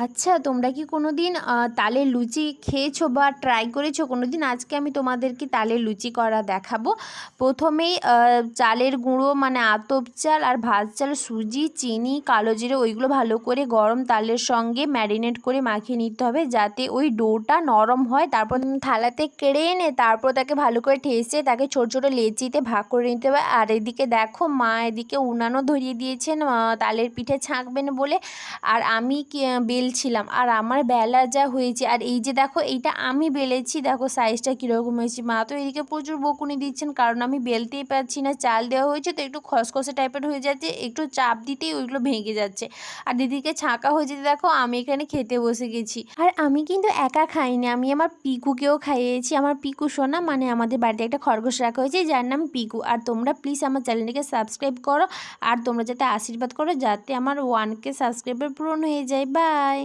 আচ্ছা, তোমরা কি কোনোদিন তালের লুচি খেয়েছো বা ট্রাই করেছো কোনোদিন? আজকে আমি তোমাদেরকে তালের লুচি করা দেখাবো। প্রথমেই চালের গুঁড়ো মানে আতপ চাল আর ভাত চাল, সুজি, চিনি, কালো জিরে ওইগুলো ভালো করে গরম তালের সঙ্গে ম্যারিনেট করে মাখিয়ে নিতে হবে যাতে ওই ডোটা নরম হয়। তারপর থালাতে কেড়ে এনে তারপর তাকে ভালো করে ঠেসে তাকে ছোট ছোট লেচিতে ভাগ করে নিতে হবে। আর এদিকে দেখো মা এদিকে উনানও ধরিয়ে দিয়েছেন তালের পিঠে ছাঁকবেন বলে। আর আমি বেলছিলাম আর আমার বেলা যা হয়েছে। আর এই যে দেখো এইটা আমি বেলেছি, দেখো সাইজটা কীরকম হয়েছে। মা তো এদিকে প্রচুর বকুনি দিচ্ছেন কারণ আমি বেলতেই পারছি না, চাল দেওয়া হয়েছে তো একটু খসখসে টাইপের হয়ে যাচ্ছে, একটু চাপ দিতেই ওইগুলো ভেঙে যাচ্ছে। আর দিদিকে ছাঁকা হয়ে যেতে দেখো আমি এখানে খেতে বসে গেছি। আর আমি কিন্তু একা খাইনি, আমি আমার পিকুকেও খাইয়েছি। আমার পিকু সোনা মানে আমাদের বাড়িতে একটা খরগোশ রাখা হয়েছে যার নাম পিকু। আর তোমরা প্লিজ আমার চ্যানেলটিকে সাবস্ক্রাইব করো আর তোমরা যাতে আশীর্বাদ করো যাতে আমার 1K সাবস্ক্রাইবার পূরণ হয়ে যায়। বাই।